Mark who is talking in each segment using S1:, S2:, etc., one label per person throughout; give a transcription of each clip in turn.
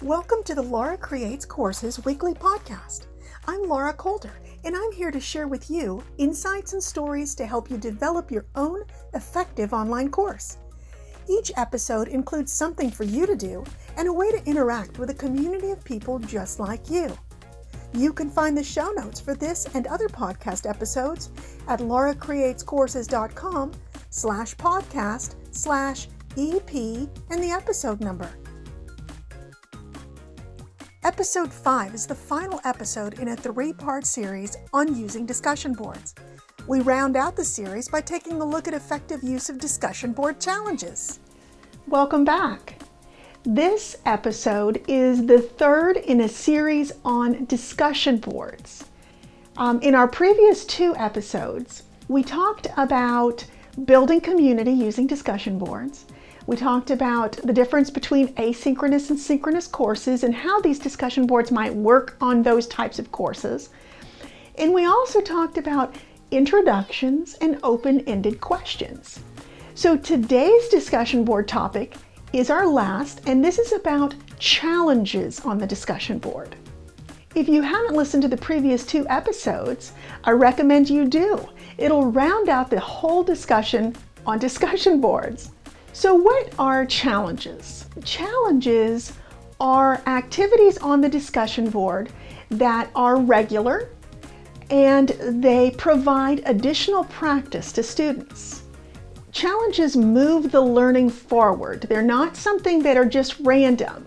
S1: Welcome to the Laura Creates Courses weekly podcast. I'm Laura Calder, and I'm here to share with you insights and stories to help you develop your own effective online course. Each episode includes something for you to do and a way to interact with a community of people just like you. You can find the show notes for this and other podcast episodes at lauracreatescourses.com/podcast/EP and the episode number. Episode 5 is the final episode in a 3-part series on using discussion boards. We round out the series by taking a look at effective use of discussion board challenges. Welcome back. This episode is the third in a series on discussion boards. In our previous 2 episodes, we talked about building community using discussion boards. We talked about the difference between asynchronous and synchronous courses and how these discussion boards might work on those types of courses. And we also talked about introductions and open-ended questions. So today's discussion board topic is our last, and this is about challenges on the discussion board. If you haven't listened to the previous 2 episodes, I recommend you do. It'll round out the whole discussion on discussion boards. So what are challenges? Challenges are activities on the discussion board that are regular and they provide additional practice to students. Challenges move the learning forward. They're not something that are just random.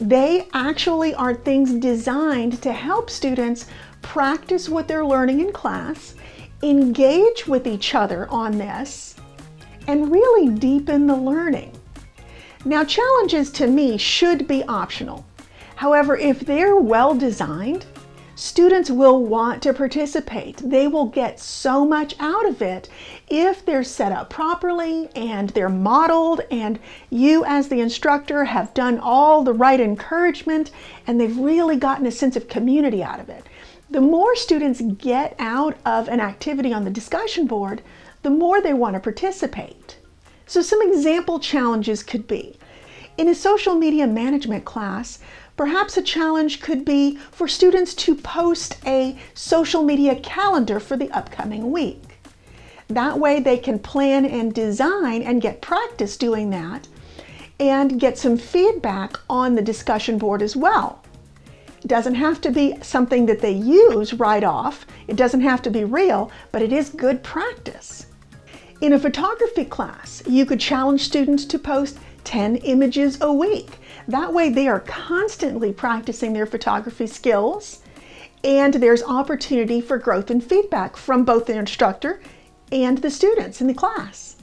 S1: They actually are things designed to help students practice what they're learning in class, engage with each other on this, and really deepen the learning. Now, challenges to me should be optional. However, if they're well designed, students will want to participate. They will get so much out of it if they're set up properly and they're modeled and you as the instructor have done all the right encouragement and they've really gotten a sense of community out of it. The more students get out of an activity on the discussion board, the more they want to participate. So some example challenges could be, in a social media management class, perhaps a challenge could be for students to post a social media calendar for the upcoming week. That way they can plan and design and get practice doing that and get some feedback on the discussion board as well. It doesn't have to be something that they use right off. It doesn't have to be real, but it is good practice. In a photography class, you could challenge students to post 10 images a week. That way they are constantly practicing their photography skills and there's opportunity for growth and feedback from both the instructor and the students in the class.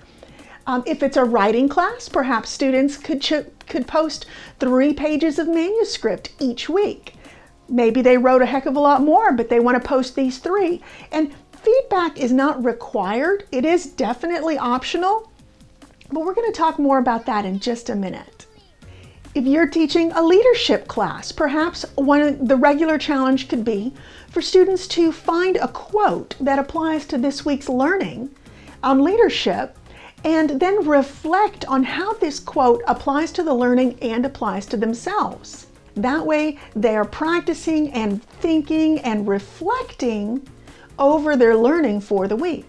S1: If it's a writing class, perhaps students could post 3 pages of manuscript each week. Maybe they wrote a heck of a lot more, but they want to post these 3. And feedback is not required. It is definitely optional, but we're going to talk more about that in just a minute. If you're teaching a leadership class, perhaps the regular challenge could be for students to find a quote that applies to this week's learning on leadership and then reflect on how this quote applies to the learning and applies to themselves. That way they are practicing and thinking and reflecting over their learning for the week.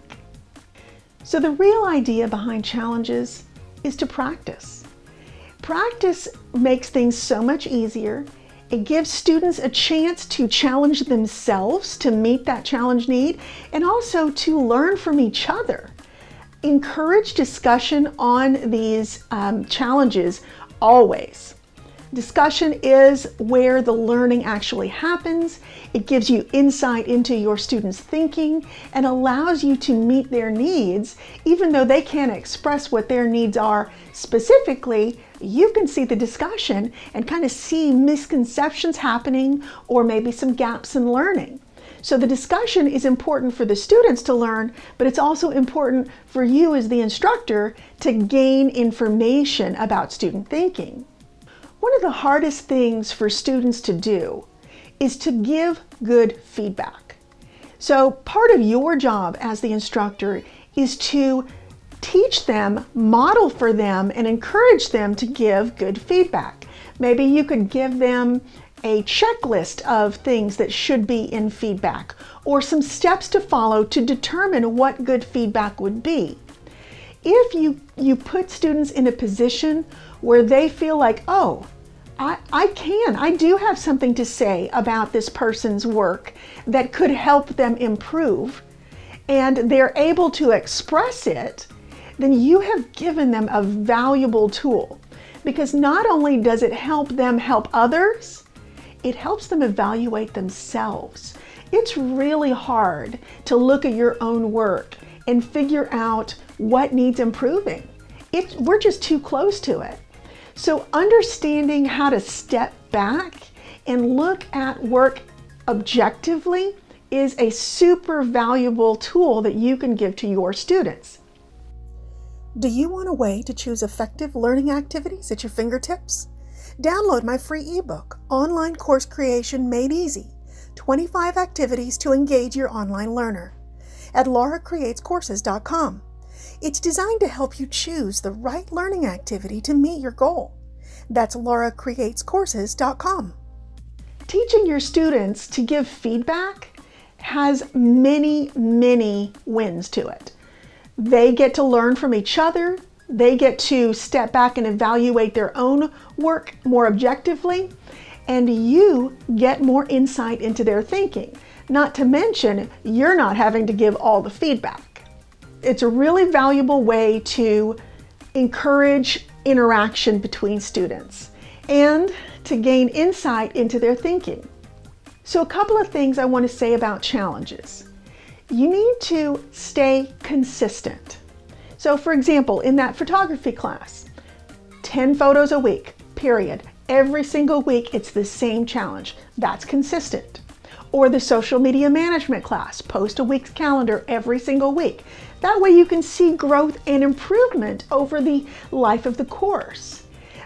S1: So the real idea behind challenges is to practice. Practice makes things so much easier. It gives students a chance to challenge themselves to meet that challenge need and also to learn from each other. Encourage discussion on these challenges always. Discussion is where the learning actually happens. It gives you insight into your students' thinking and allows you to meet their needs. Even though they can't express what their needs are specifically, you can see the discussion and kind of see misconceptions happening or maybe some gaps in learning. So the discussion is important for the students to learn, but it's also important for you as the instructor to gain information about student thinking. One of the hardest things for students to do is to give good feedback. So part of your job as the instructor is to Teach them, model for them, and encourage them to give good feedback. Maybe you could give them a checklist of things that should be in feedback, or some steps to follow to determine what good feedback would be. If you put students in a position where they feel like, oh, I do have something to say about this person's work that could help them improve, and they're able to express it, then you have given them a valuable tool. Because not only does it help them help others, it helps them evaluate themselves. It's really hard to look at your own work and figure out what needs improving. We're just too close to it. So understanding how to step back and look at work objectively is a super valuable tool that you can give to your students. Do you want a way to choose effective learning activities at your fingertips? Download my free ebook, Online Course Creation Made Easy, 25 Activities to Engage Your Online Learner, at lauracreatescourses.com. It's designed to help you choose the right learning activity to meet your goal. That's lauracreatescourses.com. Teaching your students to give feedback has many, many wins to it. They get to learn from each other. They get to step back and evaluate their own work more objectively, and you get more insight into their thinking. Not to mention, you're not having to give all the feedback. It's a really valuable way to encourage interaction between students and to gain insight into their thinking. So a couple of things I want to say about challenges. You need to stay consistent. So for example, in that photography class, 10 photos a week, period. Every single week, it's the same challenge. That's consistent. Or the social media management class, post a week's calendar every single week. That way you can see growth and improvement over the life of the course.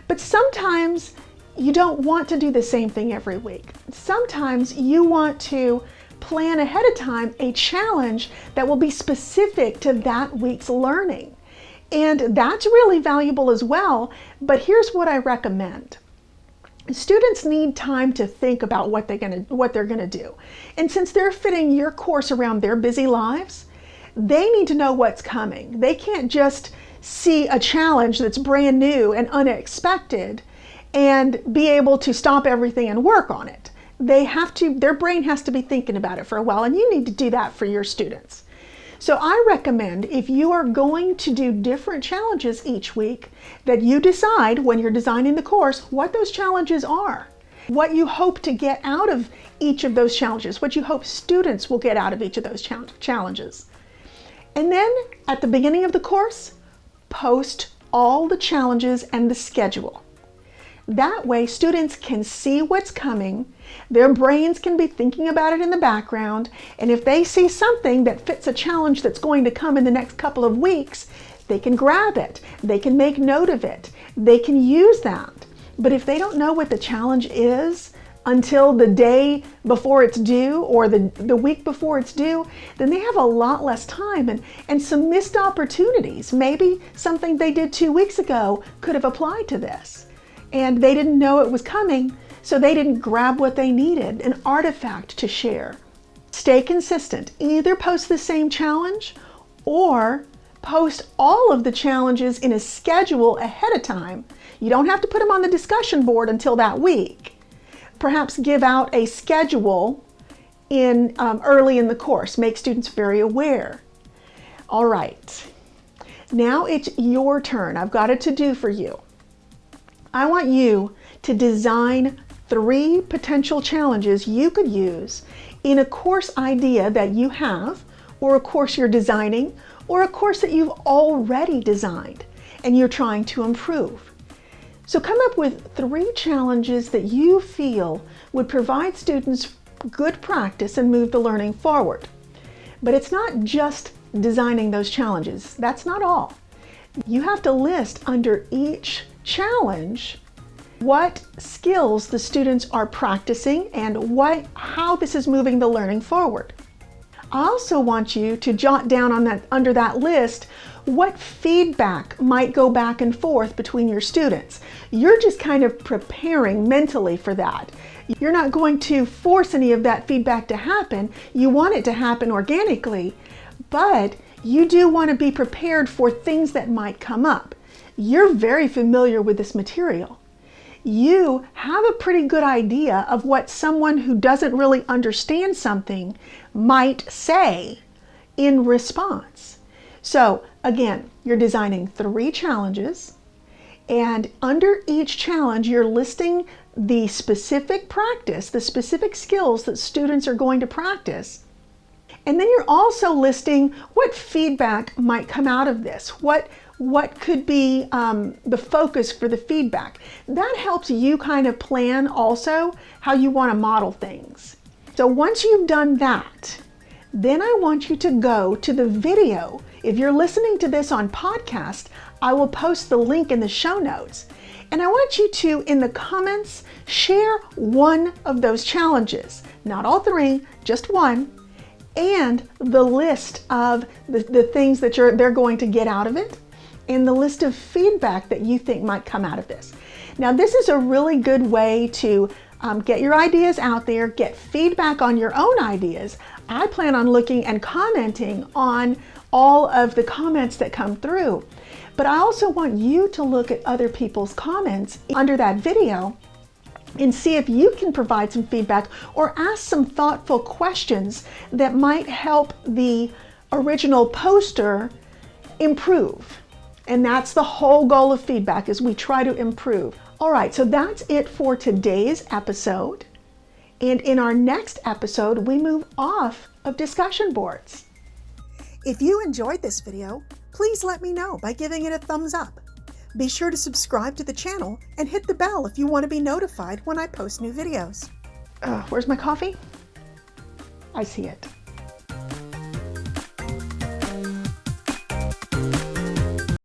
S1: But sometimes you don't want to do the same thing every week. Sometimes you want to plan ahead of time a challenge that will be specific to that week's learning. And that's really valuable as well, but here's what I recommend. Students need time to think about what they're gonna do. And since they're fitting your course around their busy lives, they need to know what's coming. They can't just see a challenge that's brand new and unexpected and be able to stop everything and work on it. Their brain has to be thinking about it for a while, and you need to do that for your students. So I recommend, if you are going to do different challenges each week, that you decide when you're designing the course what those challenges are, what you hope to get out of each of those challenges, what you hope students will get out of each of those challenges. And then at the beginning of the course, post all the challenges and the schedule. That way students can see what's coming, their brains can be thinking about it in the background, and if they see something that fits a challenge that's going to come in the next couple of weeks, they can grab it, they can make note of it, they can use that. But if they don't know what the challenge is until the day before it's due or the week before it's due, then they have a lot less time and some missed opportunities. Maybe something they did 2 weeks ago could have applied to this, and they didn't know it was coming, so they didn't grab what they needed, an artifact to share. Stay consistent. Either post the same challenge or post all of the challenges in a schedule ahead of time. You don't have to put them on the discussion board until that week. Perhaps give out a schedule early in the course. Make students very aware. All right, now it's your turn. I've got a to-do for you. I want you to design 3 potential challenges you could use in a course idea that you have, or a course you're designing, or a course that you've already designed and you're trying to improve. So come up with 3 challenges that you feel would provide students good practice and move the learning forward. But it's not just designing those challenges. That's not all. You have to list under each challenge what skills the students are practicing and how this is moving the learning forward. I also want you to jot down under that list what feedback might go back and forth between your students. You're just kind of preparing mentally for that. You're not going to force any of that feedback to happen. You want it to happen organically, but you do want to be prepared for things that might come up. You're very familiar with this material. You have a pretty good idea of what someone who doesn't really understand something might say in response. So again, you're designing 3 challenges, and under each challenge, you're listing the specific practice, the specific skills that students are going to practice. And then you're also listing what feedback might come out of this, what could be the focus for the feedback. That helps you kind of plan also how you want to model things. So once you've done that, then I want you to go to the video. If you're listening to this on podcast, I will post the link in the show notes. And I want you to, in the comments, share one of those challenges. Not all 3, just one. And the list of the things that they're going to get out of it, and the list of feedback that you think might come out of this. Now, this is a really good way to get your ideas out there, get feedback on your own ideas. I plan on looking and commenting on all of the comments that come through. But I also want you to look at other people's comments under that video and see if you can provide some feedback or ask some thoughtful questions that might help the original poster improve. And that's the whole goal of feedback, is we try to improve. All right, so that's it for today's episode. And in our next episode, we move off of discussion boards. If you enjoyed this video, please let me know by giving it a thumbs up. Be sure to subscribe to the channel and hit the bell if you want to be notified when I post new videos. Where's my coffee? I see it.